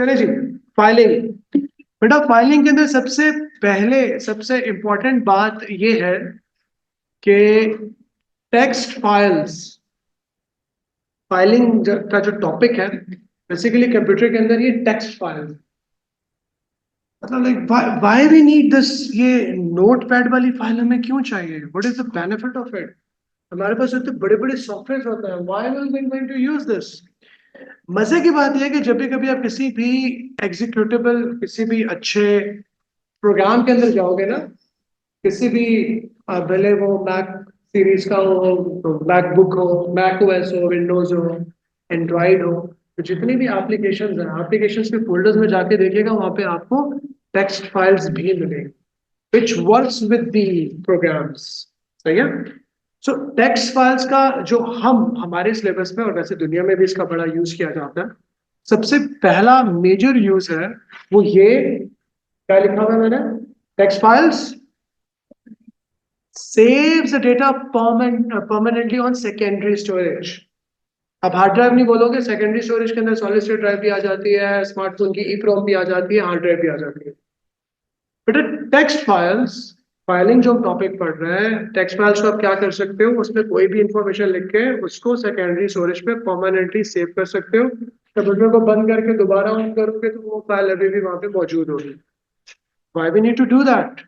चले जी। फाइलिंग। बेटा फाइलिंग के अंदर सबसे पहले सबसे इंपॉर्टेंट बात ये है कि टेक्स्ट फाइल्स, फाइलिंग का जो टॉपिक है बेसिकली कंप्यूटर के अंदर ये टेक्स्ट फाइल्स, मतलब like why we need this, ये नोट पैड वाली फाइल हमें क्यों चाहिए? What is the benefit of it? हमारे पास इतने बड़े बड़े सॉफ्टवेयर होते हैं, why will we going to use this? मजे की बात यह है कि जब भी कभी आप किसी भी एग्जीक्यूटिबल, किसी भी अच्छे प्रोग्राम के अंदर जाओगे ना, किसी भी भले वो मैक सीरीज का हो, तो मैकबुक हो, मैक ओएस हो, विंडोज हो, एंड्रॉइड हो, तो जितनी भी एप्लीकेशंस हैं, एप्लीकेशंस के फोल्डर्स में जाके देखिएगा, वहां पे आपको टेक्स्ट फाइल्स भी मिलेंगे which works with the programs। सही है। सो टेक्स्ट फाइल्स का जो हम हमारे सिलेबस में और वैसे दुनिया में भी इसका बड़ा यूज किया जाता है, सबसे पहला मेजर यूज है वो ये, क्या लिखा हुआ है मैंने? Text files saves the data permanently on secondary storage। अब हार्ड ड्राइव नहीं बोलोगे, सेकेंडरी स्टोरेज के अंदर सॉलिड स्टेट ड्राइव भी आ जाती है, स्मार्टफोन की ई प्रोम भी आ जाती है, हार्ड ड्राइव भी आ जाती है। बेटा टेक्स्ट फाइल्स, फाइलिंग जो हम टॉपिक पढ़ रहे हैं, टेक्स्ट फाइल्स को आप क्या कर सकते हो, उसमें कोई भी इंफॉर्मेशन लिख के उसको सेकेंडरी स्टोरेज पे परमानेंटली सेव कर सकते हो। कंप्यूटर को बंद करके दोबारा ऑन करोगे तो वो फाइल अभी भी वहां पे मौजूद होगी। Why we need to do that?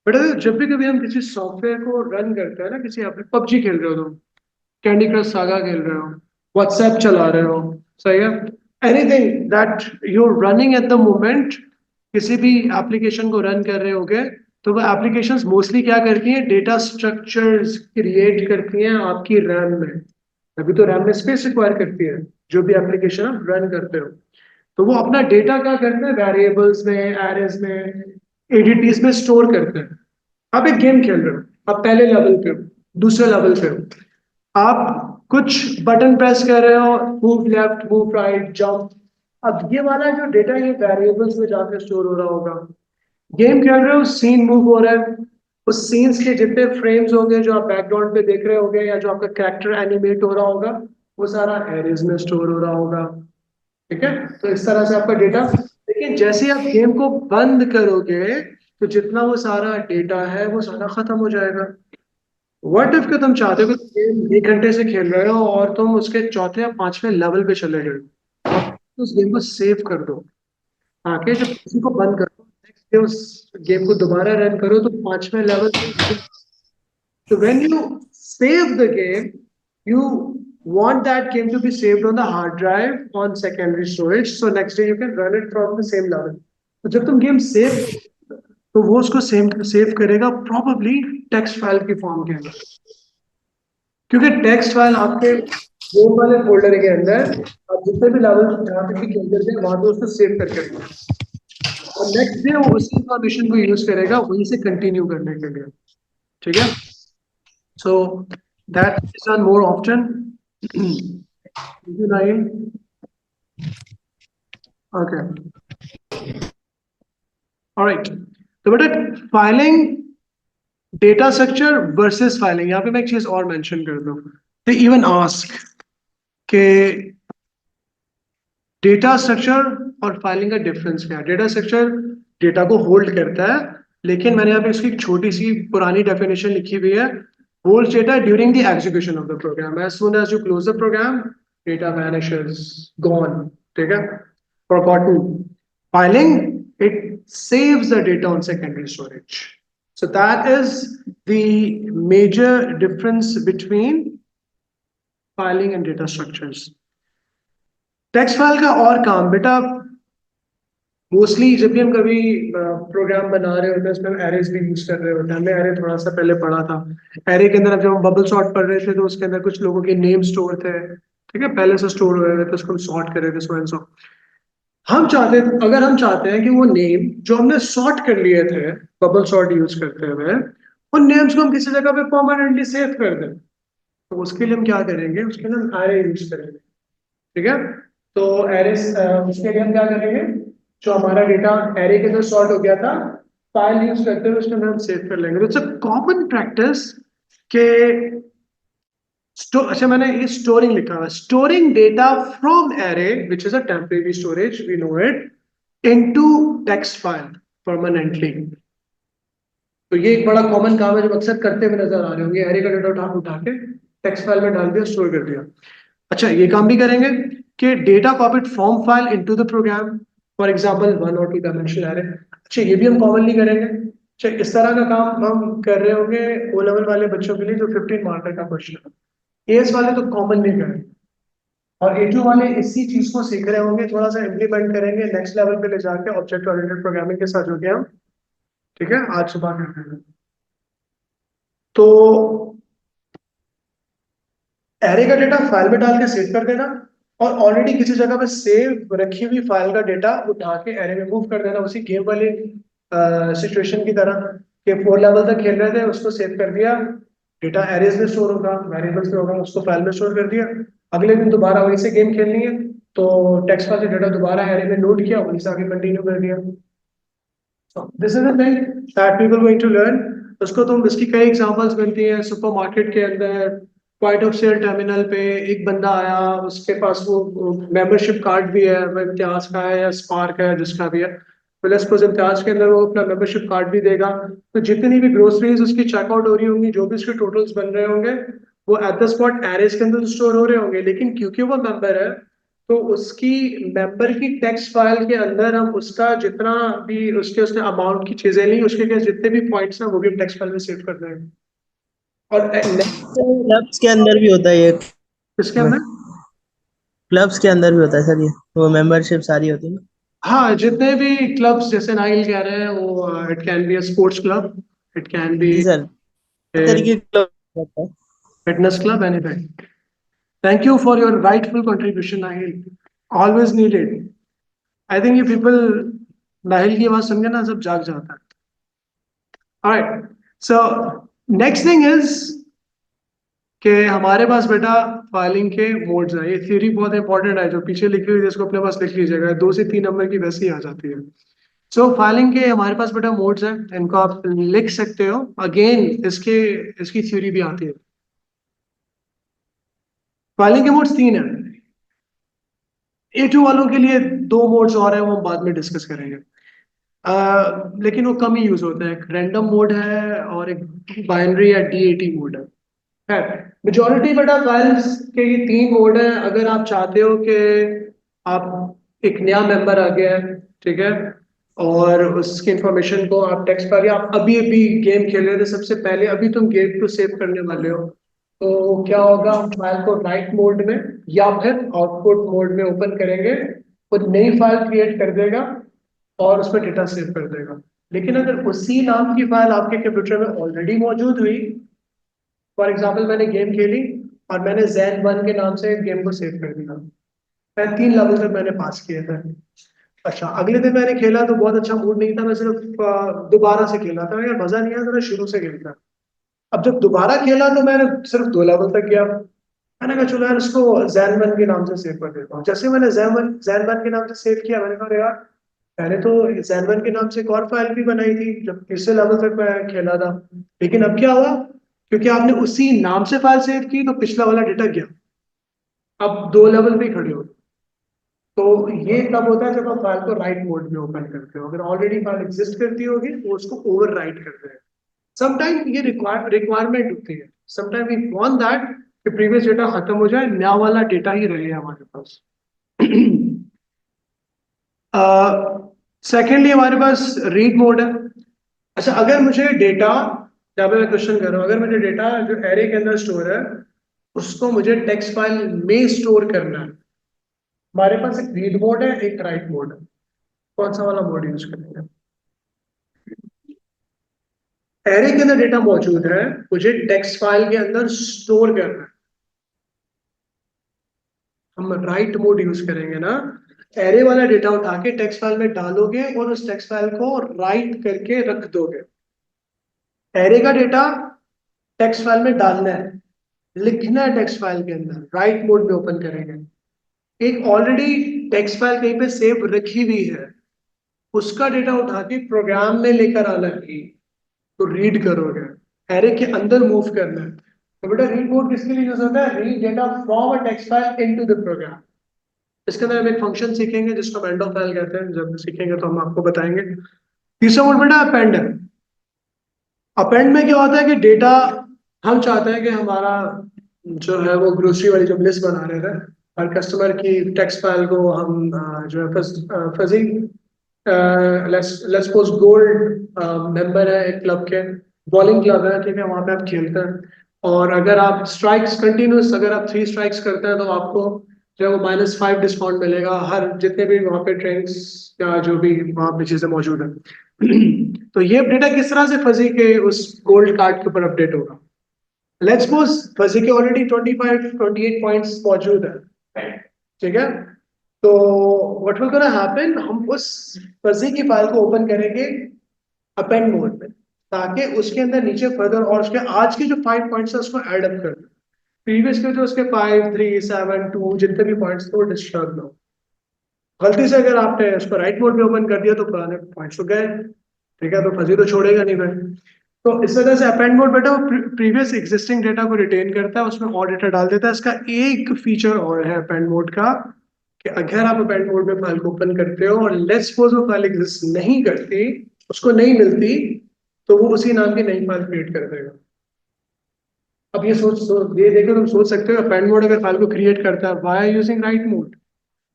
बेटा जब भी कभी हम किसी सॉफ्टवेयर को रन करते हैं ना, किसी आप पबजी खेल रहे हो, तुम कैंडी क्रश सागा खेल रहे हो, व्हाट्सएप चला रहे हो, सही है, anything that you running at the moment, किसी भी एप्लीकेशन को रन कर रहे होगे, तो वो एप्लीकेशंस मोस्टली क्या करती हैं? डेटा स्ट्रक्चर्स क्रिएट करती हैं आपकी रैम में। अभी तो रैम में स्पेस रिक्वायर करती है जो भी एप्लीकेशन आप रन करते हो, तो वो अपना डेटा क्या करते हैं? वेरिएबल्स में, एरेज में, एडीटीज में स्टोर करते हैं। आप एक गेम खेल रहे हो, आप पहले लेवल पे हो, दूसरे लेवल पे हो, आप कुछ बटन प्रेस कर रहे हो, move left, move right, jump. अब ये वाला जो डेटा ये वेरिएबल्स में जाकर स्टोर हो रहा होगा। गेम खेल रहे हो, सीन मूव हो रहा है, उस सीन्स के जितने फ्रेम्स होंगे जो आप बैकग्राउंड पे देख रहे होगे, या जो आपका कैरेक्टर एनिमेट हो रहा होगा, वो सारा एरेज में स्टोर हो रहा होगा। ठीक है, तो इस तरह से आपका डेटा, लेकिन जैसे ही आप गेम को बंद करोगे तो जितना वो सारा डेटा है वो सारा खत्म हो जाएगा। व्हाट इफ कि तुम चाहते हो कि गेम 1 घंटे से खेल रहे हो और तुम उसके चौथे या पांचवें लेवल पे चले गए, तो उस गेम को सेव कर दो, आके जब किसी को बंद करो, नेक्स्ट डे उस गेम को दोबारा रन करो तो पांचवें लेवल पे। तो when you save the game, you want that game to be saved on the hard drive on secondary storage, so next day you can run it from the same level। तो जब तुम game save, तो वो उसको save save करेगा probably text file की form के अंदर, क्योंकि टेक्स्ट फाइल आपके गेम वाले फोल्डर के अंदर आप जितने भी लेवल जहाँ पे भी खेलते थे वहां पे उसको सेव करके रखना, और नेक्स्ट डे वो उसी इंफॉर्मेशन को यूज करेगा वहीं से कंटिन्यू करने के लिए। ठीक है, so that is done more often. Okay, alright. तो बेटा filing, data structure versus filing, यहाँ पे मैं एक चीज और मेंशन कर दूं, दे इवन आस्क के डेटा स्ट्रक्चर और फाइलिंग का डिफरेंस क्या है। डेटा स्ट्रक्चर डेटा को होल्ड करता है, लेकिन मैंने यहाँ पे इसकी एक छोटी सी पुरानी डेफिनेशन लिखी हुई है, hold data during the execution of the program, as soon as you close the program data vanishes, gone. ठीक है, forgotten. Filing, it saves the data on secondary storage, so that is the major difference between filing and data structures। Text file का और काम बेटा, mostly जब भी हम कभी प्रोग्राम बना रहे होते हैं उसमें एरेज भी यूज कर रहे होते हैं। हमने एरे थोड़ा सा पहले पढ़ा था। एरे के अंदर अब जब हम बबल सॉर्ट पढ़ रहे थे तो उसके अंदर कुछ लोगों के नेम स्टोर थे, ठीक है, पहले से स्टोर हुए हुए थे, उसको हम सॉर्ट कर रहे थे, सो एंड सो। हम चाहते, अगर हम चाहते हैं कि वो नेम जो हमने सॉर्ट कर लिए थे बबल सॉर्ट यूज करते हुए, उन नेम्स को हम किसी जगह पे परमानेंटली सेव कर दें, तो उसके लिए हम क्या करेंगे? उसके लिए हम एरे यूज करेंगे। ठीक है, तो एरे, उसके लिए हम क्या करेंगे? जो हमारा डेटा एरे के अंदर सॉर्ट हो गया था, फाइल यूज करते हुए उसके अंदर हम सेव कर लेंगे। तो इट्स अ कॉमन प्रैक्टिस के अच्छा मैंने ये स्टोरिंग लिखा हुआ, storing data from array which is a temporary storage, we know it, into text file permanently. तो ये एक बड़ा कॉमन काम है जो अक्सर करते हुए नजर आ रहे होंगे, एरे का डेटा उठा उठा के टेक्स्ट फाइल में डाल दिया, स्टोर कर दिया। अच्छा ये काम भी करेंगे कि data copied from file into the program, for example 1 और 2 डायमेंशनल एरे। अच्छा ये भी हम कॉमनली करेंगे। अच्छा इस तरह का काम हम कर रहे होंगे ओ लेवल वाले बच्चों के लिए जो 15 मार्कर का क्वेश्चन है। एएस वाले तो कॉमन नहीं करेंगे, और ए वाले इसी चीज को सीख रहे होंगे, थोड़ा सा इम्प्लीमेंट करेंगे नेक्स्ट लेवल पे ले जाके ऑब्जेक्ट ओरिएंटेड प्रोग्रामिंग के साथ जुड़ गए हम। ठीक है, आज सुबह कर रहे हैं। तो एरे का डेटा फाइल में डाल के सेव कर देना, और ऑलरेडी किसी जगह पे सेव रखी हुई फाइल का डेटा उठा के एरे में मूव कर देना, उसी गेम वाली सिचुएशन की तरह कि 4 लेवल तक खेल रहे थे, उसको सेव कर दिया, डेटा एरेज में स्टोर होगा, वेरिएबल्स में होगा, उसको फाइल में स्टोर कर दिया। अगले दिन दोबारा वहीं से गेम खेलनी है तो टेक्स्ट फाइल से डेटा दोबारा एरे में लोड किया, वहीं से आगे कंटिन्यू कर दिया। This is the thing that people going to learn. उसको तुम इसकी कई एग्जांपल्स बनती हैं सुपरमार्केट के अंदर, पॉइंट ऑफ सेल टर्मिनल पे एक बंदा आया, उसके पास वो मेंबरशिप कार्ड भी है, वो इम्तियाज का है या स्पार्क है जिसका भी है, प्लस प्लस इम्तियाज के अंदर वो अपना मेंबरशिप कार्ड भी देगा। तो जितनी भी ग्रोसरीज उसकी चेकआउट हो रही होंगी, जो भी उसके टोटल्स बन रहे होंगे, वो एट द स्पॉट एरेज के अंदर स्टोर हो रहे होंगे, लेकिन क्योंकि वो मेंबर है तो उसकी मेंबर की टेक्स्ट फाइल के अंदर हम उसका जितना भी उसके उसने अमाउंट की चीजें ली, उसके के जितने भी पॉइंट्स हैं वो भी हम टेक्स्ट फाइल में सेव कर देंगे। और क्लब्स के अंदर भी होता है ये। इसके अंदर क्लब्स के अंदर भी होता है सर ये, वो मेंबरशिप सारी होती है ना। हाँ, जितने भी क्लब्स जैसे नाइल कह रहे हैं वो, it can be a sports club, it can be जी सर, हर तरीके के क्लब होता है। Fitness club, anything. Thank you for your rightful contribution Nahil, always needed. I think ये पीपल नाहिल की आवाज सुन के ना सब जाग जाता है। Alright, so next thing is कि हमारे पास बेटा फाइलिंग के मोड्स हैं। ये थ्योरी बहुत इंपॉर्टेंट है, जो पीछे लिखी हुई है इसको अपने पास लिख लीजिएगा, 2 से 3 नंबर की वैसे ही आ जाती है। सो फाइलिंग के हमारे पास बेटा मोड्स हैं, इनको आप लिख सकते हो। अगेन इसके इसकी थ्योरी भी आती है। फाइलिंग के मोड्स 3 हैं। A2 वालों के लिए 2 मोड्स और हैं, वो हम बाद में डिस्कस करेंगे। लेकिन वो कम ही यूज होता है, एक रैंडम मोड है और एक बाइनरी या डीएटी मोड है। मेजोरिटी बेटा फाइल्स के ये 3 मोड है। अगर आप चाहते हो कि आप एक नया मेंबर आ गया है, ठीक है, और उसकी इंफॉर्मेशन को आप टेक्स्ट पर, या आप अभी अभी गेम खेल रहे थे सबसे पहले, अभी तुम गेम को सेव करने वाले हो, तो क्या होगा, हम फाइल को राइट मोड में या फिर आउटपुट मोड में ओपन करेंगे, वो नई फाइल क्रिएट कर देगा और उसमें डेटा सेव कर देगा। लेकिन अगर उसी नाम की फाइल आपके कंप्यूटर में ऑलरेडी मौजूद हुई, फॉर एग्जाम्पल मैंने गेम खेली और मैंने जैन 1 के नाम से गेम को सेव कर दिया, मैं 3 लेवल तक मैंने पास किए थे। अच्छा अगले दिन मैंने खेला तो बहुत अच्छा मूड नहीं था, मैं सिर्फ दोबारा से खेला था, यार मजा नहीं आया, जरा शुरू से खेलता। अब जब दोबारा खेला तो मैंने सिर्फ 2 लेवल तक गया, मैंने कहा चलो यार इसको जैन 1 के नाम से सेव कर देता हूँ। जैसे मैंने जैन 1 के नाम से सेव किया, मैंने कहा यार मैंने तो जैन 1 के नाम से एक और फाइल भी बनाई थी जब 3 लेवल तक मैं खेला था। लेकिन अब क्या हुआ, क्योंकि आपने उसी नाम से फाइल सेव की तो पिछला वाला डेटा गया, अब 2 लेवल भी खड़े हो। तो ये तब होता है जब आप फाइल को राइट मोड में ओपन करते हो। अगर ऑलरेडी फाइल एग्जिस्ट करती होगी तो उसको ओवर राइट करते हैं। समटाइम ये रिक्वायरमेंट होती है, समटाइम वी वांट दैट कि प्रीवियस डेटा खत्म हो जाए, नया वाला डेटा ही रहे हमारे पास। सेकेंडली हमारे पास रीड मोड है। अच्छा अगर मुझे डेटा, जहाँ पे मैं क्वेश्चन कर रहा हूँ, अगर मुझे डेटा जो एरे के अंदर स्टोर है उसको मुझे टेक्स्ट फाइल में स्टोर करना है, हमारे पास एक रीड मोड है एक राइट मोड है। कौन सा वाला मोड यूज करेंगे? एरे के अंदर डेटा मौजूद है, मुझे टेक्स्ट फाइल के अंदर स्टोर करना है, हम राइट मोड यूज करेंगे ना। एरे वाला डेटा उठा के टेक्स्ट फाइल में डालोगे और उस टेक्स्ट फाइल को राइट करके रख दोगे। एरे का डेटा टेक्स्ट फाइल में डालना है, लिखना है टेक्स्ट फाइल के अंदर, राइट मोड में ओपन करेंगे। एक ऑलरेडी टेक्स्ट फाइल कहीं पे सेव रखी हुई है, उसका डेटा उठा के प्रोग्राम में लेकर आना है, तो रीड करोगे, एरे के अंदर मूव करना है। तो बेटा रीड मोड किसके लिए यूज होता है? Read data from a text file into the program. इसके अंदर हम एक फंक्शन सीखेंगे जिसको हम एंड ऑफ फाइल कहते हैं, जब सीखेंगे तो हम आपको बताएंगे। तीसरा मोड बेटा अपेंड है। अपेंड में क्या होता है कि डेटा, हम चाहते हैं कि हमारा जो है वो ग्रोसरी वाली जो लिस्ट बना रहे थे, हर कस्टमर की टेक्स्ट फाइल को हम जो है fuzzy, let's suppose gold member है एक क्लब के, बॉलिंग क्लब है, ठीक है, वहां पे आप खेलते हैं, और अगर आप स्ट्राइक्स कंटिन्यूस, अगर आप 3 स्ट्राइक्स करते हैं तो आपको जो है वो -5 डिस्काउंट मिलेगा हर जितने भी वहाँ पे ट्रेंड्स या जो भी वहाँ पे चीजें मौजूद है। तो ये डेटा किस तरह से फजी के उस गोल्ड कार्ड के ऊपर अपडेट होगा? लेट्स सपोज फजी के ऑलरेडी 28 पॉइंट्स मौजूद है, ठीक है। तो व्हाट विल गोना हैपन, हम उस फजी की फाइल को ओपन करेंगे अपेंड मोड में, ताकि उसके अंदर नीचे फर्दर और उसके आज के जो 5 पॉइंट्स है उसको ऐड अप कर दे। प्रीवियस के जो उसके 5, 3, 7, 2 जितने भी पॉइंट्स थे वो डिस्टर्ब ना हो। गलती से अगर आपने उसको राइट मोड में ओपन कर दिया तो पुराने पॉइंट्स तो गए, ठीक है, तो फजी तो छोड़ेगा नहीं फिर। तो इस वजह से अपेंड मोड बेटा वो प्रीवियस एग्जिस्टिंग डेटा को रिटेन करता है, उसमें और डेटा डाल देता है। इसका एक फीचर और है अपेंड मोड का, कि अगर आप अपेंड मोड में फाइल को ओपन करते हो और लेट्स सपोज वो फाइल एग्जिस्ट नहीं करती, उसको नहीं मिलती, तो वो उसी नाम की नई फाइल क्रिएट कर देगा। अब ये ये देखो, तुम सोच सकते हो अपेंड मोड अगर फाइल को क्रिएट करता है, why are using write mode?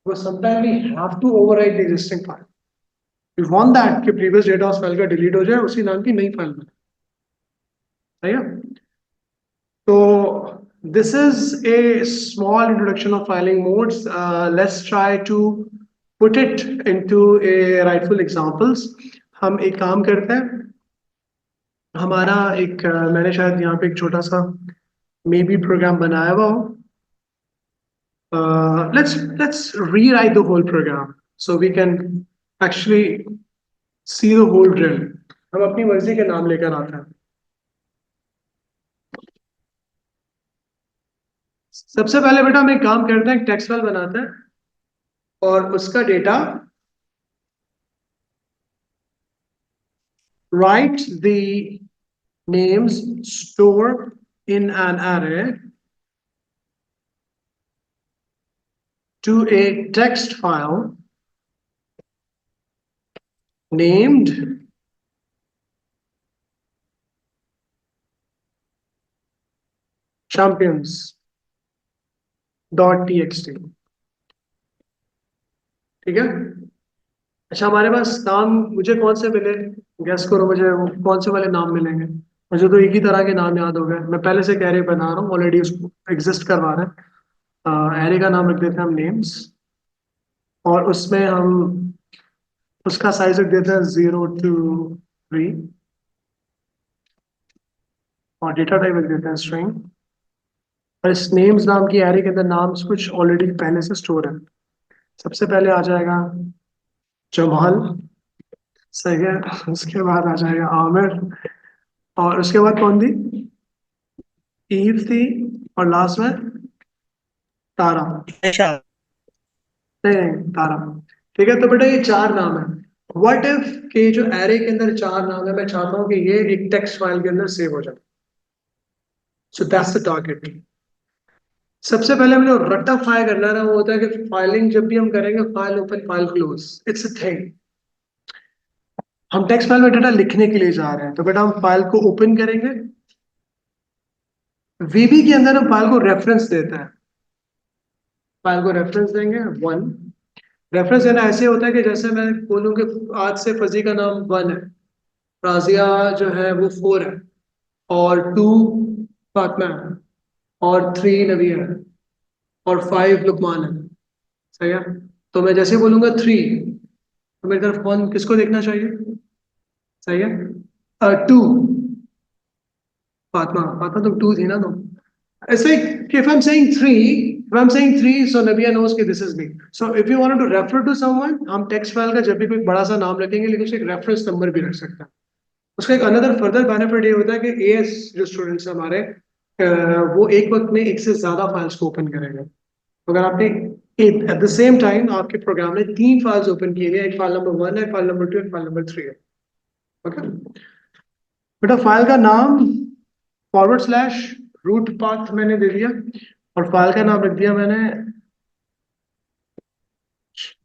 वो sometime we have to overwrite the existing file. We want that कि प्रीवियस डेटा उस फाइल का डिलीट हो जाए, उसी नाम की नई फाइल बने, सही है। So this is a small introduction of filing modes. Let's try to put it into a rightful examples. हम एक काम करते हैं, हमारा एक मैंने शायद यहाँ पे एक छोटा सा मे बी प्रोग्राम बनाया हुआ हो। Let's rewrite the whole program so we can actually see the whole drill. हम अपनी मर्जी के नाम लेकर आते हैं। सबसे पहले बेटा हम एक काम करते हैं, टेक्स्ट फाइल बनाते हैं और उसका data, write the names stored in an array to a text file named champions.txt। ठीक है। अच्छा, हमारे पास नाम मुझे कौन से मिले? गैस करो मुझे वो कौन से वाले नाम मिलेंगे? मुझे तो एक ही तरह के नाम याद हो गए। मैं पहले से एरे बना रहा हूँ, ऑलरेडी उसको एग्जिस्ट करवा रहे हैं। एरे का नाम रख देते हैं हम नेम्स, और उसमें हम उसका साइज रख देते हैं 0 to 3, और डेटा टाइप रख देते हैं स्ट्रिंग। और इस नेम्स नाम की एरे के अंदर नाम्स कुछ ऑलरेडी पहले से स्टोर है। सबसे पहले आ जाएगा जमाल, सही है। उसके बाद आ जाएगा आमिर, और उसके बाद कौन थी? ईव थी, और लास्ट में तारा। अच्छा। नहीं, तारा। ठीक है, तो बेटा ये 4 नाम है। व्हाट इफ के जो एरे के अंदर 4 नाम है, मैं चाहता हूँ कि ये एक टेक्स्ट फाइल के अंदर सेव हो जाए। So that's the target. सबसे पहले हमें जो रट्टाफाई करना है ना, वो होता है कि फाइलिंग जब भी हम करेंगे, file open file close, it's a thing. हम टेक्स्ट फाइल में डेटा लिखने के लिए जा रहे हैं, तो बेटा हम फाइल को ओपन करेंगे। वीबी के अंदर हम फाइल को रेफरेंस देते हैं, फाइल को रेफरेंस देंगे 1। रेफरेंस देना ऐसे होता है कि जैसे मैं बोलूँ कि आज से फजी का नाम 1 है, राजिया जो है वो 4 है, और 2 फातिमा है, और 3 नबिया है, और 5 लुकमान है, सही है। तो मैं जैसे बोलूंगा 3, तो मेरी तरफ कौन किसको देखना चाहिए? सही है। 2 फातिमा, फातिमा तुम 2 थी ना तुम। It's like if I'm saying 3, if I'm saying 3, so Nabia knows that this is me. So if you wanted to refer to someone, हम text file का जब भी कोई बड़ा सा नाम रखेंगे, लेकिन उसका एक रेफरेंस नंबर भी रख सकते हैं। उसका एक अनदर फर्दर बेनिफिट ये होता है कि एएस जो स्टूडेंट्स हैं हमारे, वो एक वक्त में एक से ज्यादा फाइल्स को ओपन करेंगे। अगर आपने एट द सेम टाइम आपके प्रोग्राम ने 3 फाइल्स ओपन किए हैं, एक फाइल नंबर 1 है, फाइल नंबर 2, एक फाइल नंबर 3 है, ओके। बेटा फाइल का नाम // रूट पाथ मैंने दे दिया और फाइल का नाम रख दिया मैंने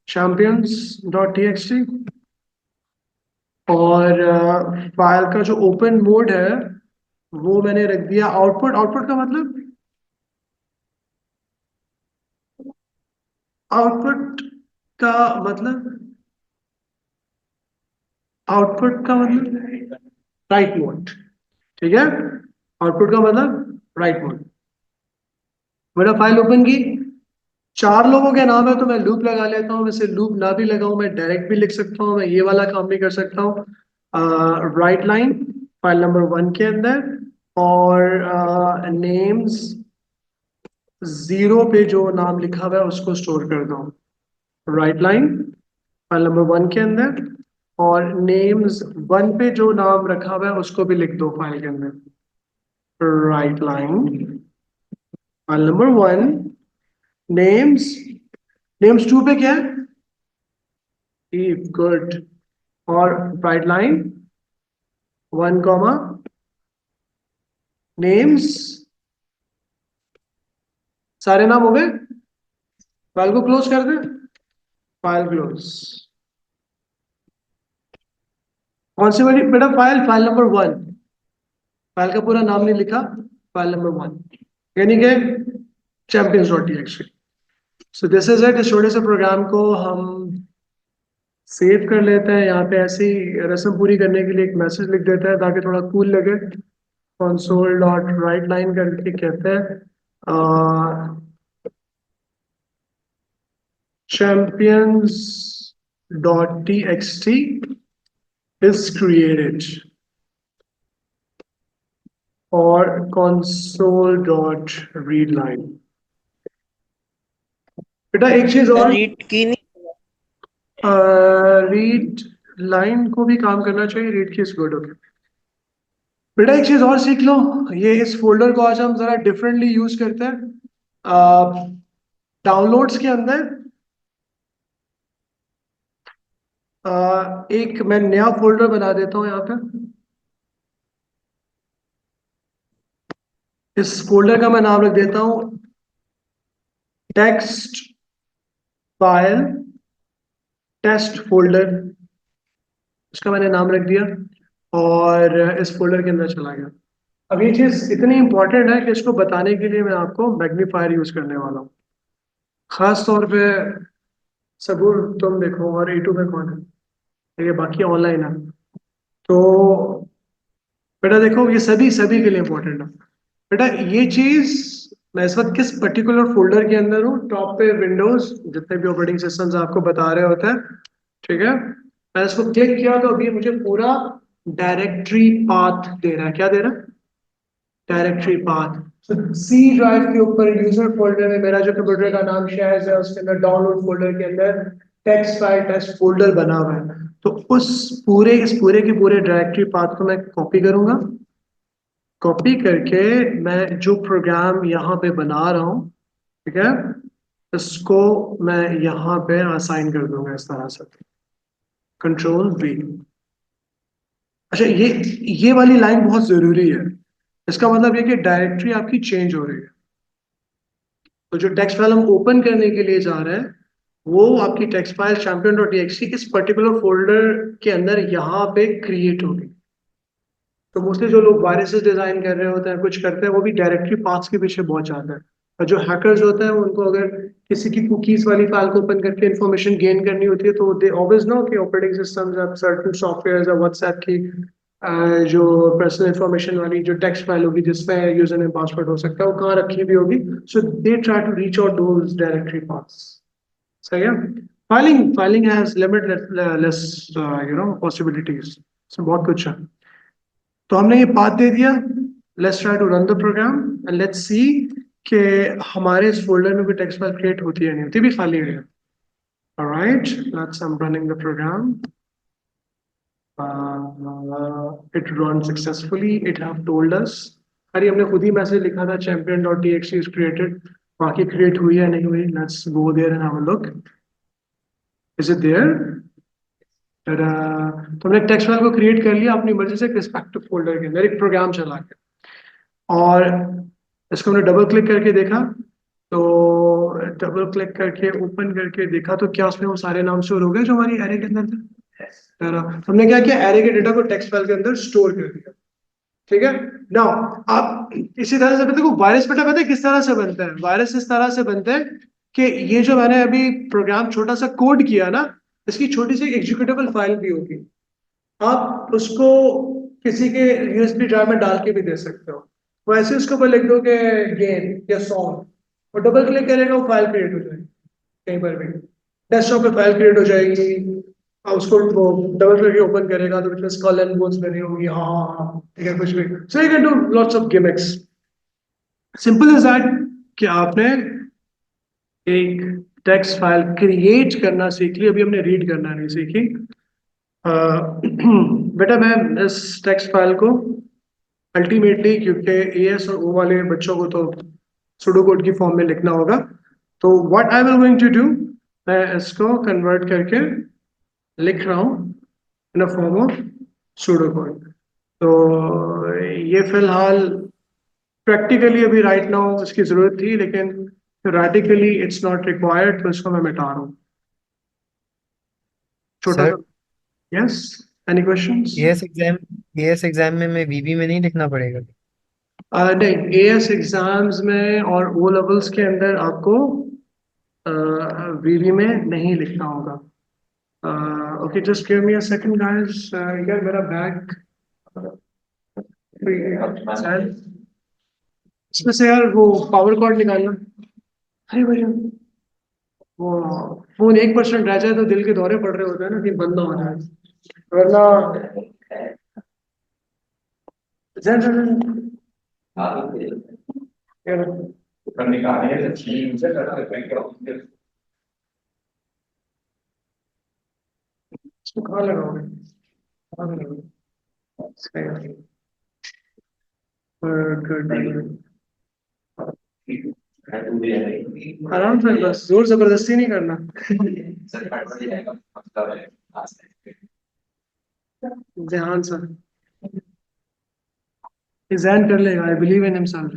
champions.txt और फाइल का जो ओपन मोड है वो मैंने रख दिया आउटपुट। आउटपुट का मतलब आउटपुट का मतलब आउटपुट का मतलब राइट मोड। ठीक है, आउटपुट का मतलब राइट मोड। मेरा फाइल ओपन की, 4 लोगों के नाम है तो मैं लूप लगा लेता हूँ, वैसे लूप ना भी लगाऊं मैं डायरेक्ट भी लिख सकता हूँ, मैं ये वाला काम भी कर सकता हूँ। राइट लाइन फाइल नंबर 1 के अंदर और नेम्स 0 पे जो नाम लिखा हुआ है उसको स्टोर कर दो। राइट लाइन फाइल नंबर 1 के अंदर और नेम्स 1 पे जो नाम रखा हुआ है उसको भी लिख दो फाइल के अंदर। Right line file number 1 names, names 2 पे क्या है, if गुड और राइट लाइन 1 कॉमा नेम्स, सारे नाम हो गए। फाइल को क्लोज कर दे, फाइल क्लोज। कौन सी वाली बेटा फाइल, फाइल नंबर 1, फाइल का पूरा नाम नहीं लिखा, फाइल नंबर 1 यानी कि champions.txt। So this is it. इस छोटे से प्रोग्राम को हम सेव कर लेते हैं। यहाँ पे ऐसी रस्म पूरी करने के लिए एक मैसेज लिख देते हैं ताकि थोड़ा कूल लगे। कंसोल डॉट राइट लाइन करके कहते हैं champions.txt is created और console.readline। बेटा एक चीज और, रीड की नहीं। रीड लाइन को भी काम करना चाहिए, रीड की इज गुड। ओके बेटा एक चीज और सीख लो, ये इस फोल्डर को आज हम जरा डिफरेंटली यूज करते हैं। डाउनलोड्स के अंदर एक मैं नया फोल्डर बना देता हूं यहाँ पे। इस फोल्डर का मैं नाम रख देता हूं टेक्स्ट फाइल टेस्ट फोल्डर, इसका मैंने नाम रख दिया और इस फोल्डर के अंदर चला गया। अब ये चीज इतनी इंपॉर्टेंट है कि इसको बताने के लिए मैं आपको मैग्नीफायर यूज करने वाला हूँ। खास तौर पे सबूर तुम देखो और A2 पे कौन है, ये बाकी ऑनलाइन है। तो बेटा देखो ये सभी सभी के लिए इंपॉर्टेंट है। बेटा ये चीज मैं इस वक्त किस पर्टिकुलर फोल्डर के अंदर हूँ, टॉप पे विंडोज जितने भी ऑपरेटिंग सिस्टम्स आपको बता रहे होते हैं। ठीक है, मैं इसको क्लिक किया तो अभी मुझे पूरा डायरेक्टरी पाथ दे रहा है। क्या दे रहा है, डायरेक्टरी पाथ। सी ड्राइव के ऊपर यूजर फोल्डर में मेरा जो कंप्यूटर का नाम शेयर है उसके अंदर डाउनलोड फोल्डर के अंदर टेक्स्ट फाइल टेस्ट फोल्डर बना हुआ है। तो उस पूरे इस पूरे के पूरे डायरेक्टरी पाथ को मैं कॉपी करूंगा, कॉपी करके मैं जो प्रोग्राम यहाँ पे बना रहा हूँ, ठीक है, इसको मैं यहाँ पे असाइन कर दूंगा इस तरह से, कंट्रोल V। अच्छा ये वाली लाइन बहुत जरूरी है, इसका मतलब ये कि डायरेक्टरी आपकी चेंज हो रही है। तो जो टेक्स्ट फाइल हम ओपन करने के लिए जा रहे हैं वो आपकी टेक्स्ट फाइल champion.txt इस पर्टिकुलर फोल्डर के अंदर यहाँ पे क्रिएट होगी। तो मोस्टली जो लोग वायरसेस डिजाइन कर रहे होते हैं कुछ करते हैं वो भी डायरेक्टरी पाथ्स के पीछे बहुत जाते हैं। और जो हैकर्स होते हैं उनको अगर किसी की कुकीज वाली फाइल को ओपन करके इन्फॉर्मेशन गेन करनी होती है तो दे ऑलवेज नो कि ऑपरेटिंग सिस्टम्स सर्टेन सॉफ्टवेयर या व्हाट्सएप की जो पर्सनल इंफॉर्मेशन वाली जो टेक्स्ट फाइल होगी जिसमें यूजर नेम पासवर्ड हो सकता है वो कहाँ रखी हुई होगी। So they try to reach out those directory paths. सही है, filing filing has limitless possibilities, so बहुत कुछ है। तो हमने ये पाथ दे दिया। Let's try to run the program and let's see कि हमारे इस फोल्डर में कोई टेक्स्ट फाइल क्रिएट होती है नहीं होती, भी खाली है। Alright let's I'm running the program. It run successfully, it have told us। अरे हमने खुद ही मैसेज लिखा था champion.txt is created, बाकी क्रिएट हुई है नहीं हुई। Let's go there and have a look, is it there. तो हमने टेक्स्ट फाइल को क्रिएट कर लिया अपनी मर्जी से एक रिस्पेक्टिव फोल्डर के अंदर, एक प्रोग्राम चला के। और इसको हमने डबल क्लिक करके देखा, तो डबल क्लिक करके ओपन करके देखा तो क्या उसमें वो सारे नाम स्टोर हो गए जो हमारी एरे के अंदर थे। हमने क्या किया, एरे के डेटा को टेक्स्ट फाइल के अंदर स्टोर कर दिया। ठीक है। नाउ आप इसी तरह से देखो वायरस बेटा पता है किस तरह से बनता है, वायरस इस तरह से बनता है कि ये जो मैंने अभी प्रोग्राम छोटा सा कोड किया ना, इसकी छोटी सी एग्जीक्यूटेबल फाइल भी होगी, आप उसको किसी के यूएसबी ड्राइव में डाल के भी दे सकते हो। वैसे उसके ऊपर लिख दो कि गेम या सॉन्ग और डबल क्लिक करेगा वो फाइल क्रिएट हो जाएगी कहीं पर भी, डेस्कटॉप पे फाइल क्रिएट हो जाएगी। और उसको वो डबल क्लिक ओपन करेगा तो उसमें स्कल एंड बोन्स बनी होगी, हाँ हाँ हाँ, ठीक है कुछ भी। So you can do lots of gimmicks, simple is that कि आपने एक टेक्स्ट फाइल क्रिएट करना सीख ली, अभी हमने रीड करना नहीं सीखी। अ, बेटा मैं इस टेक्स्ट फाइल को अल्टीमेटली, क्योंकि एएस और ओ वाले बच्चों को तो सुडो कोड की फॉर्म में लिखना होगा, तो what I will going to do, मैं इसको कन्वर्ट करके लिख रहा हूँ in a form of pseudo code. तो ये फिलहाल प्रैक्टिकली अभी राइट नाउ इसकी जरूरत थी, लेकिन थ्योरेटिकली इट्स नॉट रिक्वायर्ड, तो इसको मैं मिटा रहा हूँ छोटा सर सा। Yes, any questions? As exam में मैं वीबी में नहीं लिखना पड़ेगा? नहीं, एएस एग्जाम्स में और ओ लेवल्स के अंदर आपको वीवी में नहीं लिखना होगा। Okay, just give me a second guys, यार मेरा बैग इसमें से यार वो पावर कॉर्ड निकालना। अरे भैया, वो फोन 1% रह जाए तो दिल के दौरे पड़ रहे होते हैं ना कि बंद ना हो जाए, वरना जैन जैन यार, इसको कहाँ लगाओगे, कहाँ लगाओगे? सही। गुड, आराम से, बस जोर जबरदस्ती नहीं करना। ध्यान से, जैन कर लेगा, I believe in himself.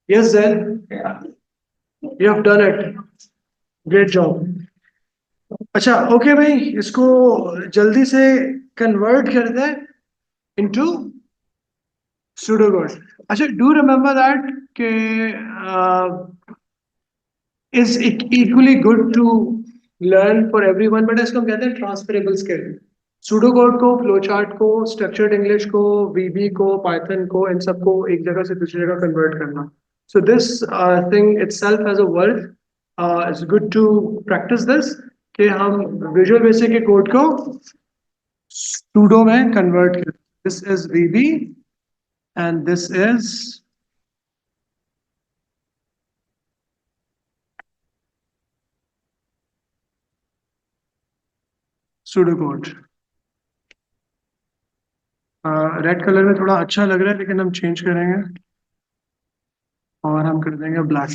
Yes Jain, you have done it, great job. अच्छा ओके भाई, इसको जल्दी से कन्वर्ट कर दे इनटू pseudocode। अच्छा, do remember that K is equally good to learn for everyone, but इसको हम कहते हैं ट्रांसफरेबल स्किल। सूडो कोड को, फ्लो चार्ट को, स्ट्रक्चर्ड इंग्लिश को, वीबी को, पाइथन को, इन सबको एक जगह से दूसरी जगह कन्वर्ट करना। So this thing itself as a word it's good to practice this, कि हम विजुअल बेसिक के कोड को सूडो में कन्वर्ट करें। This is VB and this is pseudocode. Red colour में थोड़ा अच्छा लग रहा है, लेकिन हम चेंज करेंगे और हम कर देंगे ब्लैक।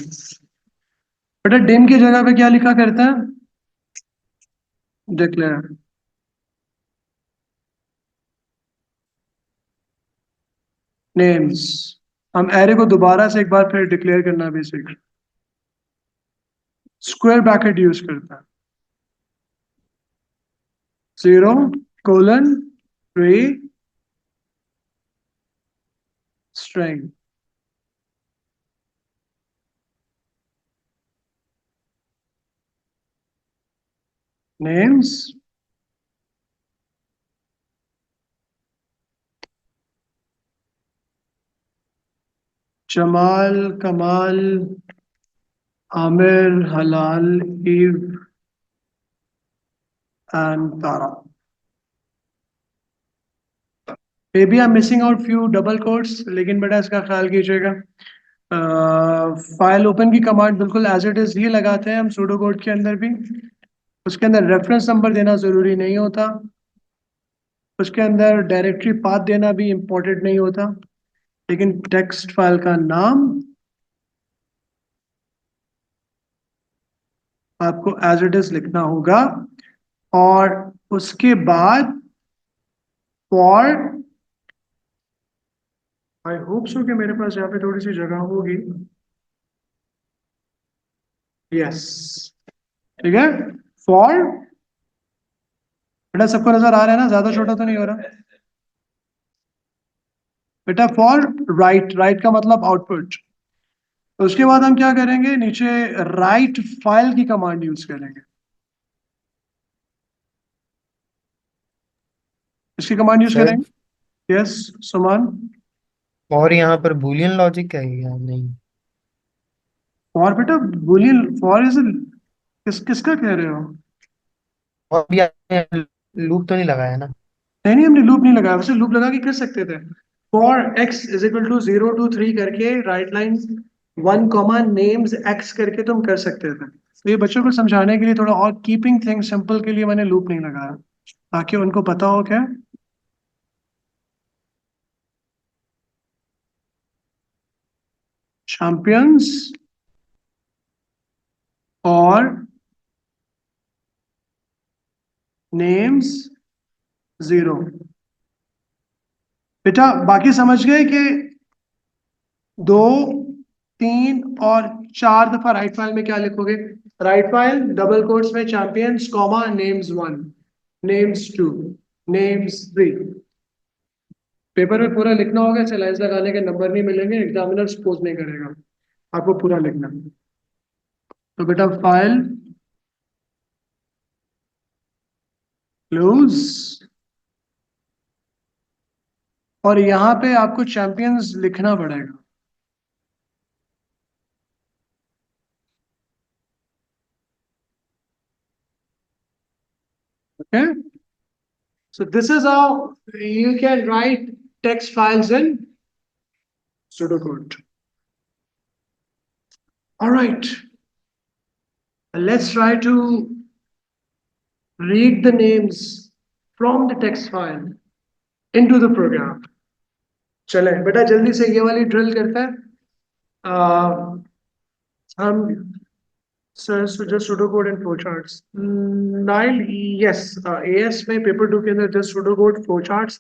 बेटा डिम की जगह पे क्या लिखा करता है? डिक्लेयर। नेम्स, हम एरे को दोबारा से एक बार फिर डिक्लेयर करना भी सीख, स्क्वायर ब्रैकेट यूज करता है, 0:3 string. Names, Jamal, Kamal, Aamir, Halal, Eve and Tara. May be I am missing out few double quotes, लेकिन बेटा इसका ख्याल कीजिएगा। फाइल ओपन की कमांड बिल्कुल एज इट इज ही लगाते हैं हम सूडो कोड के अंदर भी। उसके अंदर रेफरेंस नंबर देना जरूरी नहीं होता, उसके अंदर डायरेक्टरी पाथ देना भी इम्पोर्टेंट नहीं होता, लेकिन टेक्स्ट फाइल का नाम आपको एज इट इज लिखना होगा। और उसके बाद फॉर, आई होप सो कि मेरे पास यहाँ पे थोड़ी सी जगह होगी। यस, ठीक है। फॉर, बेटा सबको नजर आ रहा है ना, ज्यादा छोटा तो नहीं हो रहा बेटा? फॉर राइट, राइट का मतलब आउटपुट। उसके बाद हम क्या करेंगे, नीचे राइट फाइल की कमांड यूज करेंगे। इसकी कमांड यूज सर करेंगे। यस सुमान। और यहाँ पर बूलियन लॉजिक का है या नहीं? फॉर बेटा बुलियन, फॉर इज किसका कह रहे हो? और भी आपने लूप तो नहीं लगाया ना? नहीं नहीं, हमने लूप नहीं लगाया, वैसे लूप लगा के कर सकते थे। For X is equal to 0 to 3 करके राइट लाइन 1 नेम्स एक्स करके तुम कर सकते थे। तो ये बच्चों को समझाने के लिए थोड़ा और कीपिंग थिंग्स सिंपल के लिए मैंने लूप नहीं लगाया, ताकि उनको पता हो क्या चैंपियंस और नेम्स 0। बेटा बाकी समझ गए कि 2 3 और 4 दफा राइट फाइल में क्या लिखोगे? राइट फाइल डबल कोट्स में champions comma names 1, names 2, names 3। Paper में पूरा लिखना होगा, ऐसे लाइंस लगाने के नंबर नहीं मिलेंगे, एग्जामिनर सपोज नहीं करेगा, आपको पूरा लिखना है। तो बेटा फाइल क्लोज, और यहाँ पे आपको चैंपियंस लिखना पड़ेगा। Okay, so this is how you can write text files in pseudocode. All right, let's try to read the names from the text file into the program. चले बेटा जल्दी से ये वाली ड्रिल करते हैं। हम sir just pseudocode and flowcharts. Nile, yes, as में पेपर 2 के अंदर just pseudocode flowcharts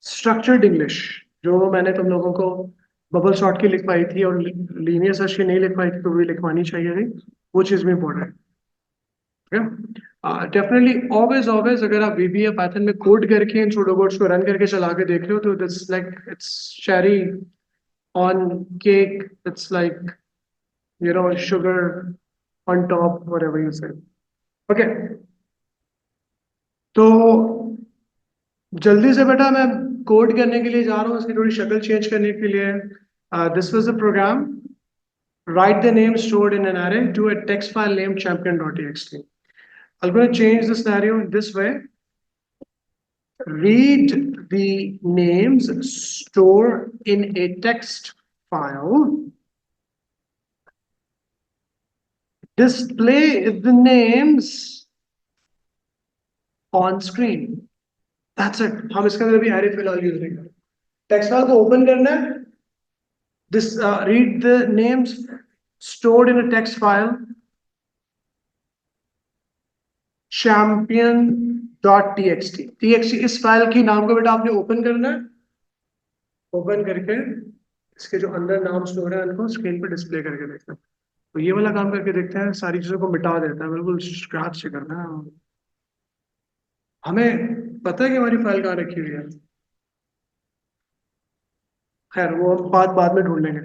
structured English, जो मैंने तुम लोगों को बबल शॉट की लिखवाई थी और लीनियर सर्च की नहीं लिखवाई थी, तो भी लिखवानी चाहिए थी, वो चीज भी इंपॉर्टेंट है। डेफिनेटली ऑलवेज ऑलवेज अगर आप VBA पाइथन में कोड करके इन pseudocodes को रन करके चला के देख रहे हो, तो this like it's cherry on cake, it's like sugar on top, whatever you say. Okay, तो जल्दी से बेटा मैं कोड करने के लिए जा रहा हूँ, इसकी थोड़ी शक्ल चेंज करने के लिए। This was the program, write the name stored in an array to a text file named champion.txt. I'm going to change the scenario in this way. Read the names stored in a text file. Display the names on screen. That's it. हम इसके अंदर भी array फिलहाल use नहीं करेंगे। Text file को open करना है, this read the names stored in a text file champion.txt। txt इस फाइल की नाम को बेटा आपने ओपन करना है, ओपन करके इसके जो अंदर नाम स्टोर है उनको स्क्रीन पे डिस्प्ले करके देखना है। तो ये वाला काम करके देखते हैं, सारी चीजों को मिटा देता है, बिल्कुल स्क्रैच से करना है। हमें पता है कि हमारी फाइल कहाँ रखी हुई है, खैर वो बात बाद में ढूंढ लेंगे।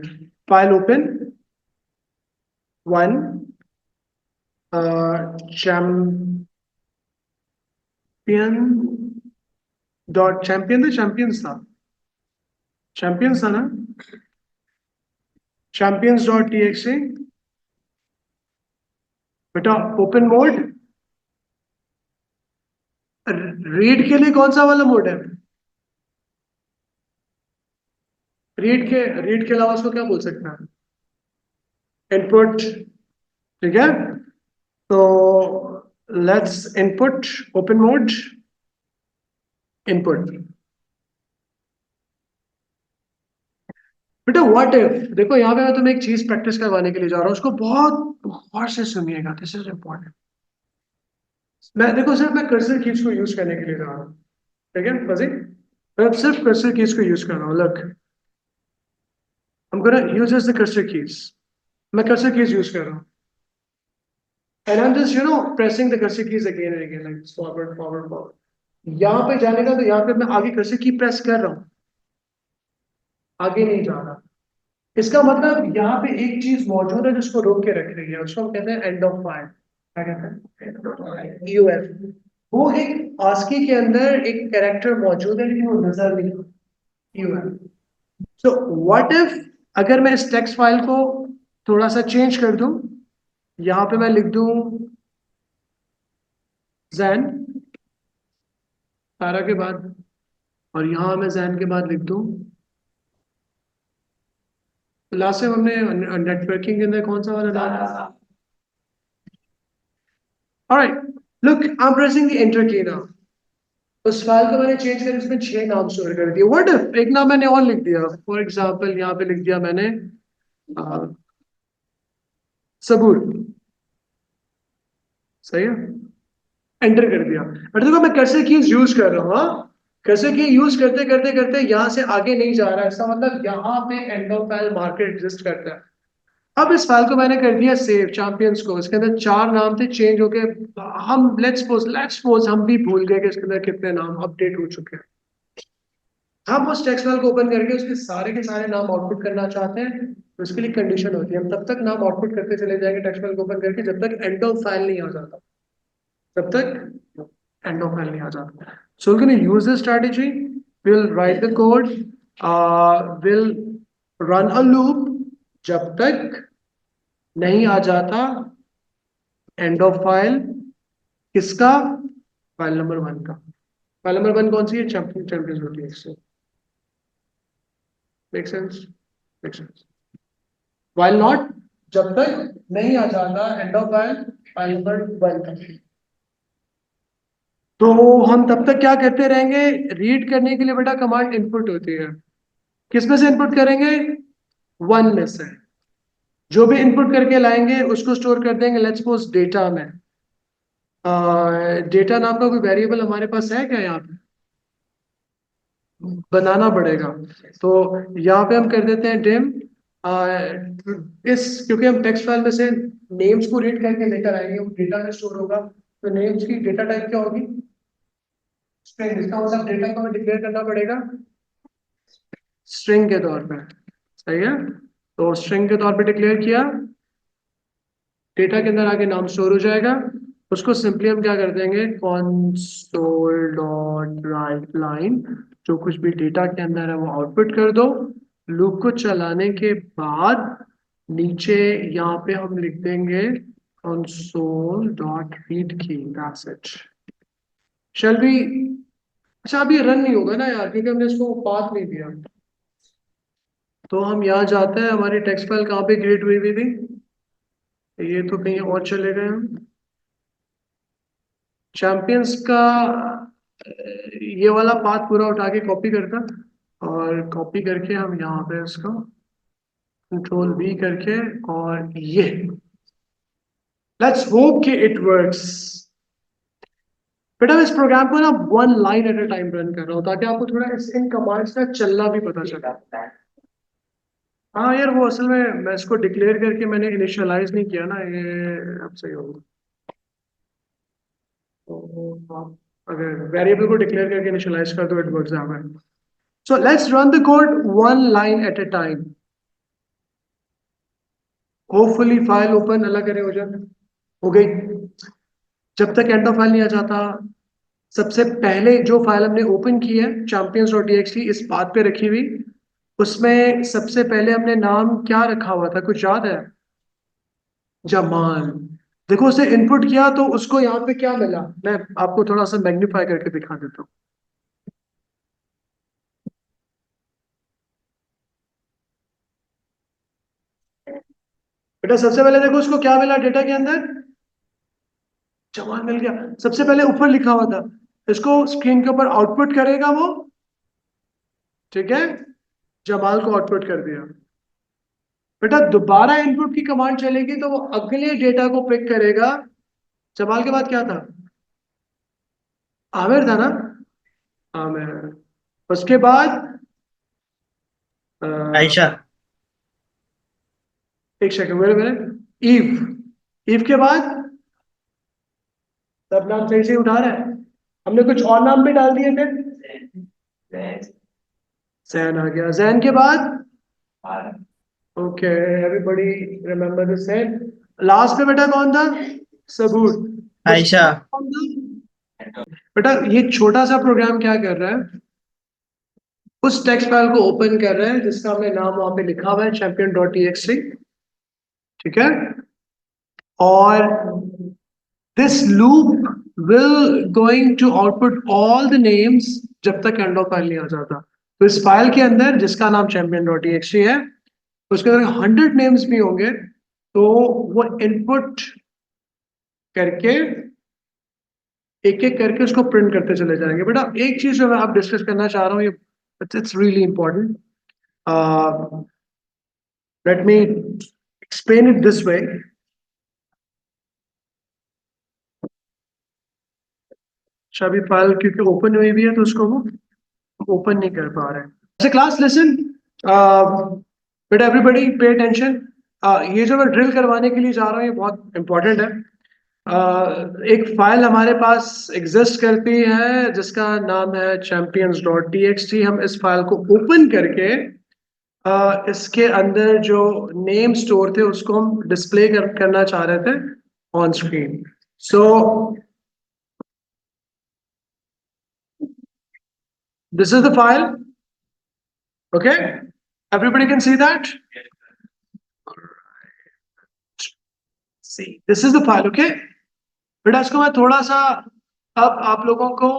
फाइल ओपन, 1 चैंपियन था, चैंपियंस था ना, champions.txt। बेटा ओपन मोड, रीड के लिए कौन सा वाला मोड है? रीड के अलावा उसको क्या बोल सकते हैं? इनपुट, ठीक है। तो let's input, open mode, input. बेटा व्हाट इफ, देखो यहाँ पे मैं तुम्हें एक चीज प्रैक्टिस करवाने के लिए जा रहा हूँ, उसको बहुत गौर से सुनिएगा, दिस इज इंपॉर्टेंट। मैं देखो सिर्फ मैं कर्सर कीज को यूज करने के लिए जा रहा हूँ, ठीक है फजी? मैं अब सिर्फ कर्सर कीज को यूज कर रहा हूँ. Look, I'm gonna use as the cursor keys. मैं cursor keys यूज कर रहा हूँ. And I'm just, pressing the cursor keys again and again, like forward, forward, forward. यहाँ पे जाने का तो यहाँ पे मैं आगे cursor key press कर रहा हूँ, आगे नहीं जा रहा. इसका मतलब यहाँ पे एक चीज मौजूद है जिसको रोक के रख रही है, उसको हम कहते हैं एंड ऑफ फाइल. क्या कहते हैं? यूएफ. वो एक आस्की के अंदर एक कैरेक्टर मौजूद है लेकिन वो नजर नहीं. यूएफ. सो व्हाट इफ अगर मैं इस टेक्स्ट फाइल को थोड़ा सा चेंज कर दूं, यहाँ पे मैं लिख दूं जैन तारा के बाद, और यहाँ मैं जैन के बाद लिख दूं. लास्ट टाइम हमने नेटवर्किंग के अंदर कौन सा वाला डाला? Alright, look, I am pressing the enter की नाउ. उस फाइल को मैंने चेंज कर इसमें 6 नाम स्टोर कर दिए. व्हाट इफ एक नाम मैंने और लिख दिया, फॉर एग्जांपल यहाँ पे लिख दिया मैंने सबूर. सही है, एंटर कर दिया. बट देखो मैं कर्सर कीज यूज कर रहा हूँ. हाँ, कर्सर की यूज करते करते करते यहाँ से आगे नहीं जा रहा है. इसका मतलब यहाँ पे end of file marker exist करता है. अब इस फाइल को मैंने कर दिया सेव चैंपियंस को. इसके अंदर 4 नाम थे, चेंज होके हम लेट्स सपोज हम भी भूल गए कि इसके अंदर कितने नाम अपडेट हो चुके हैं. हम उस टेक्स्ट फाइल को ओपन करके उसके सारे के सारे नाम आउटपुट करना चाहते हैं, तो इसके लिए कंडीशन होती है हम तब तक नाम आउटपुट करते चले जाएंगे टेक्स्ट फाइल को ओपन करके जब तक एंड ऑफ फाइल नहीं आ जाता. तब तक एंड ऑफ फाइल नहीं आ जाता. So we're going to use this strategy. We'll write the code. We'll run a loop जब तक नहीं आ जाता एंड ऑफ फाइल. किसका? फाइल नंबर 1 का. फाइल नंबर 1 कौन सी है? चैंपियंस होती है इससे. Make sense? Make sense. While not, जब तक नहीं आ जाता end of file file number 1 का. तो हम तब तक क्या करते रहेंगे? रीड करने के लिए बेटा कमांड इनपुट होती है. किस में से इनपुट करेंगे? 1 में से. जो भी इनपुट करके लाएंगे उसको स्टोर कर देंगे लेट्स सपोज डेटा में. डेटा नाम का कोई वेरिएबल हमारे पास है क्या? यहाँ पे बनाना पड़ेगा. तो यहाँ पे हम कर देते हैं डिम. क्योंकि हम टेक्स्ट फाइल में से नेम्स को रीड करके लेकर आएंगे, वो डेटा में स्टोर होगा. तो नेम्स की डेटा टाइप क्या होगी? स्ट्रिंग. इसका मतलब डेटा को हमें डिक्लेयर करना पड़ेगा स्ट्रिंग के तौर पे. सही है, तो स्ट्रिंग के तौर पे डिक्लेयर किया. डेटा के अंदर आगे नाम स्टोर हो जाएगा. उसको सिंपली हम क्या कर देंगे? console डॉट राइट लाइन, जो कुछ भी डेटा के अंदर है वो आउटपुट कर दो. लूप को चलाने के बाद नीचे यहाँ पे हम लिख देंगे console डॉट रीड की. That's it. Shall be. अच्छा, अभी रन नहीं होगा ना यार, क्योंकि हमने इसको पाथ नहीं दिया. तो हम यहाँ जाते हैं, हमारी टेक्स्ट फाइल कहाँ पे क्रिएट हुई हुई थी? ये तो कहीं और चले गए हम. चैंपियंस का ये वाला पाथ पूरा उठा के कॉपी करता, और कॉपी करके हम यहाँ पे इसको कंट्रोल V करके, और ये लेट्स होप कि इट वर्क्स. बेटा मैं इस प्रोग्राम को ना 1 line at a time run कर रहा हूँ ताकि आपको थोड़ा इन कमांड्स का चलना भी पता चले. हाँ यार, वो असल में मैं इसको डिक्लेयर करके मैंने इनिशियलाइज नहीं किया ना, ये अब सही होगा. तो आप अगर वेरिएबल को डिक्लेयर करके इनिशियलाइज कर दो, it works that way. So let's run the code 1 line at a time. Hopefully file open Allah करे हो जाए. हो गई. जब तक एंड ऑफ फाइल नहीं आ जाता, सबसे पहले जो फाइल हमने ओपन की है चैंपियंस डॉट टी इस पाथ पे रखी हुई, उसमें सबसे पहले हमने नाम क्या रखा हुआ था? कुछ याद है? जमाल. देखो उसे इनपुट किया तो उसको यहाँ पे क्या मिला, मैं आपको थोड़ा सा मैग्नीफाई करके दिखा देता हूँ. बेटा सबसे पहले देखो उसको क्या मिला डेटा के अंदर? जमाल मिल गया. सबसे पहले ऊपर लिखा हुआ था, इसको स्क्रीन के ऊपर आउटपुट करेगा वो. ठीक है, जमाल को आउटपुट कर दिया. बेटा दोबारा इनपुट की कमांड चलेगी तो वो अगले डेटा को पिक करेगा. जमाल के बाद क्या था? आमिर था ना? आमिर. उसके बाद अ, आयशा। एक सेकंड मेरे मेरे ईव। ईव के बाद सब नाम सही से उठा रहे हैं। हमने कुछ और नाम भी डाल दिए थे। जैन आ गया। जैन के बाद okay, everybody remember this Sen. Last में बेटा कौन था? सबूर। उसके आयशा। बाद कौन था? बेटा ये छोटा सा प्रोग्राम क्या कर रहा है, उस टेक्स्ट फाइल को ओपन कर रहा है जिसका हमें नाम वहां पे लिखा हुआ है चैंपियन डॉट टी, ठीक है। और this loop will going to output all the names जब तक एंड ऑफ फाइल नहीं आ जाता। तो इस फाइल के अंदर जिसका नाम चैंपियन डॉट टी है, उसके अंदर 100 नेम्स भी होंगे तो वो इनपुट करके एक एक करके उसको प्रिंट करते चले जाएंगे। बेटा एक चीज जो मैं आप डिस्कस करना चाह रहा हूँ, ये it's really important. Let me explain it this way. अच्छा अभी फाइल क्योंकि ओपन हुई भी है तो उसको वो ओपन नहीं कर पा रहे हैं। Class listen, but everybody pay attention. ये जो मैं ड्रिल करवाने के लिए जा रहा हूँ ये बहुत इंपॉर्टेंट है। एक फाइल हमारे पास एग्जिस्ट करती है जिसका नाम है champions डॉट टी। हम इस फाइल को ओपन करके इसके अंदर जो नेम स्टोर थे उसको हम डिस्प्ले करना चाह रहे थे on screen. So this is the file, okay, everybody can see that. See, this is the file, okay? बेटा इसको मैं थोड़ा सा अब आप लोगों को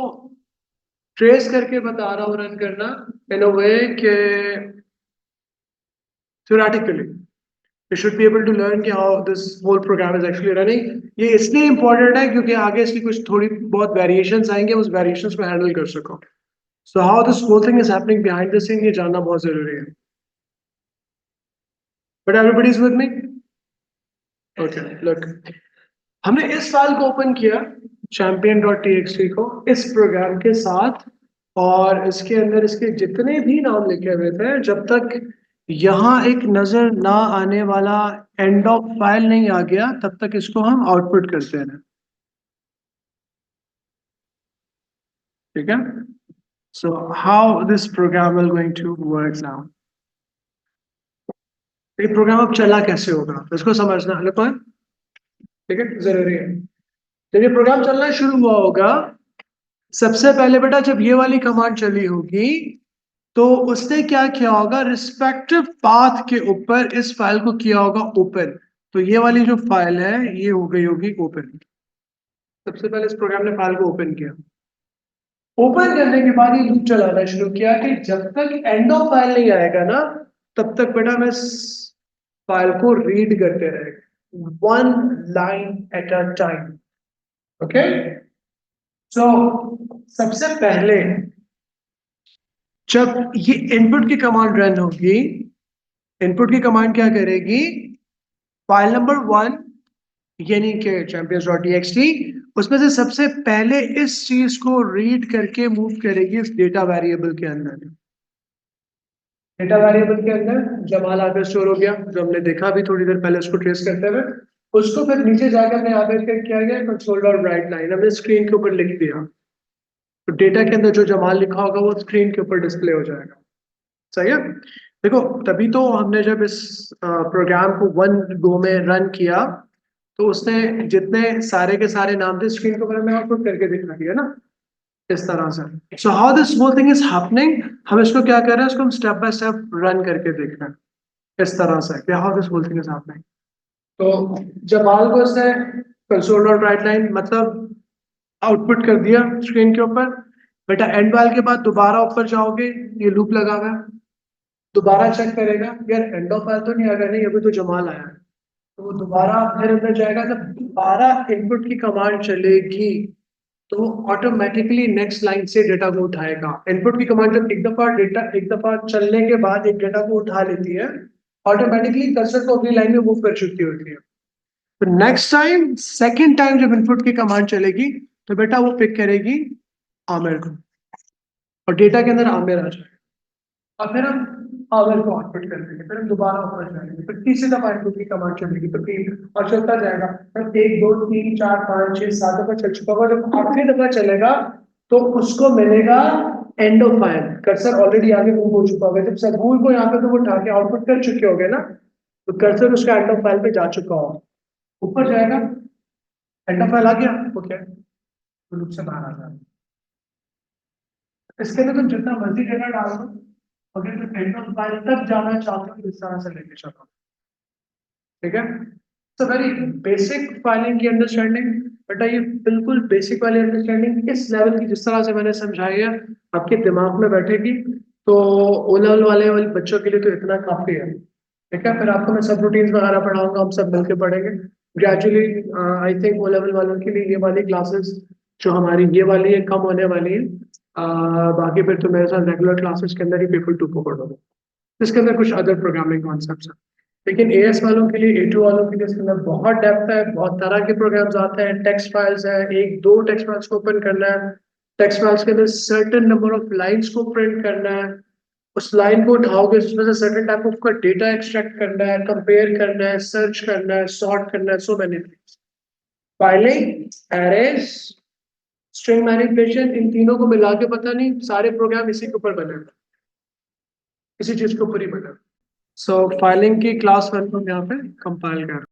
ट्रेस करके बता रहा हूँ रन करना इन अ वे के theoretically you should be able to learn कि how this whole program is actually running. ये इसलिए important है क्योंकि आगे इसकी कुछ थोड़ी बहुत variations आएंगे, उस variations को handle कर सको। So how this whole thing is happening behind the scene ये जानना बहुत जरूरी है। But everybody is with me? Okay, look. हमने इस फाइल को ओपन किया champion.txt को इस प्रोग्राम के साथ, और इसके अंदर इसके जितने भी नाम लिखे हुए थे, जब तक यहां एक नजर ना आने वाला एंड ऑफ फाइल नहीं आ गया तब तक इसको हम आउटपुट करते हैं, ठीक है। So how this program will going to work now. ये प्रोग्राम अब चला कैसे होगा इसको समझना है, ठीक है, जरूरी है। जब ये प्रोग्राम चलना शुरू हुआ होगा, सबसे पहले बेटा जब ये वाली कमांड चली होगी तो उसने क्या किया होगा, रिस्पेक्टिव पाथ के ऊपर इस फाइल को किया होगा ओपन। तो ये वाली जो फाइल है ये हो गई होगी ओपन। सबसे पहले इस प्रोग्राम ने फाइल को ओपन किया। ओपन करने के बाद ये लूप चलाना शुरू किया कि जब तक एंड ऑफ फाइल नहीं आएगा ना तब तक बेटा मैं इस फाइल को रीड करते रहेगा, one line at a time, okay. So सबसे पहले जब ये इनपुट की कमांड रन होगी, इनपुट की कमांड क्या करेगी, फाइल नंबर 1 यानी कि champions.txt, उसमें से सबसे पहले इस चीज को रीड करके मूव करेगी इस डेटा वेरिएबल के अंदर। डेटा वेरिएबल के अंदर जमाल आगे स्टोर हो गया, जो हमने देखा भी थोड़ी देर पहले उसको ट्रेस करते हुए। उसको फिर नीचे जाकर हमने यहाँ पे किया गया कंसोल डॉट राइट लाइन, हमने स्क्रीन के ऊपर लिख दिया। तो डेटा के अंदर जो जमाल लिखा होगा वो स्क्रीन के ऊपर डिस्प्ले हो जाएगा, सही है। देखो तभी तो हमने जब इस प्रोग्राम को वन गो में रन किया तो उसने जितने सारे के सारे नाम थे स्क्रीन के ऊपर हमें आउटपुट करके दिखा दिया ना, इस तरह से। So how this whole thing is happening, हम इसको क्या कर रहे हैं, इसको हम स्टेप बाय स्टेप रन करके देख रहे हैं इस तरह से कि how this whole thing is happening. तो जमाल को इसने कंसोल डॉट राइट लाइन मतलब आउटपुट कर दिया स्क्रीन के ऊपर। बेटा एंड वाल के बाद दोबारा ऊपर जाओगे, ये लूप लगा हुआ है, दोबारा चेक करेगा यार एंड ऑफ फाइल तो नहीं आ गया, नहीं अभी तो जमाल आया है, तो वो दोबारा फिर अंदर जाएगा। जब दोबारा इनपुट की कमांड चलेगी तो ऑटोमेटिकली नेक्स्ट लाइन से डेटा को उठाएगा। इनपुट की कमांड जब एक दफा चलने के बाद एक डेटा को उठा लेती है, ऑटोमेटिकली कर्सर को अगली लाइन में मूव कर चुकी होती है। तो नेक्स्ट टाइम सेकेंड टाइम जब इनपुट की कमांड चलेगी तो बेटा वो पिक करेगी आमिर को, और डेटा के अंदर आमिर आ जाएगा और फिर हम आमिर को आउटपुट कर देंगे, फिर हम दोबारा ऊपर जाएंगे, फिर तीसरी दफा इनपुट की कमांड चलेगी तो तीन और चलता जाएगा, फिर 1 2 3 4 5 6 7 दफा चल चुका होगा, जब आखिरी दफा चलेगा तो उसको मिलेगा end of file. Cursor already आगे मूव हो चुका होगा, जब सबूर को यहाँ पे तो वो उठा के आउटपुट कर चुके होंगे ना, तो कर्सर उसका एंड ऑफ फाइल पे जा चुका होगा, ऊपर जाएगा, एंड ऑफ फाइल आ गया, ओके तो लूप से बाहर आ जाएगा। इसके लिए तुम जितना मर्जी डेटा डाल दो, अगर तुम एंड ऑफ फाइल तक जाना चाहते हो इस तरह से लेके चलो, ठीक है। तो वेरी बेसिक फाइलिंग की अंडरस्टैंडिंग, बेटा ये बिल्कुल बेसिक वाली अंडरस्टैंडिंग इस लेवल की जिस तरह से मैंने समझाई है आपके दिमाग में बैठेगी, तो ओ लेवल वाले बच्चों के लिए तो इतना काफी है, ठीक है। फिर आपको मैं सब रूटीन्स वगैरह पढ़ाऊंगा, हम सब मिलकर पढ़ेंगे gradually. I think O level वालों के लिए ये वाली क्लासेस जो हमारी ये वाली है कम होने वाली है, बाकी फिर तो मेरे साथ रेगुलर क्लासेस के अंदर ही पेपर 2 पकड़ोगे, इसके अंदर कुछ अदर प्रोग्रामिंग कॉन्सेप्ट्स हैं। लेकिन एएस वालों के लिए, A2 वालों के लिए इसके अंदर बहुत डेप्थ है, बहुत तरह के प्रोग्राम्स आते हैं, टेक्स्ट फाइल्स है, 1 2 टेक्स्ट फाइल्स को ओपन करना है, टेक्स्ट फाइल्स के अंदर सर्टेन नंबर ऑफ लाइंस को प्रिंट करना है, उस लाइन को उठाओगे उसमें से सर्टेन टाइप ऑफ का डेटा एक्सट्रैक्ट करना है, कंपेयर करना है, सर्च करना है, सॉर्ट करना है, so many things. Filing, arrays, string manipulation, इन तीनों को मिला के पता नहीं सारे प्रोग्राम इसी के ऊपर बने हैं, इसी चीज के ऊपर ही बने हैं। सो फाइलिंग की क्लास 1 को यहाँ पे कंपाइल कर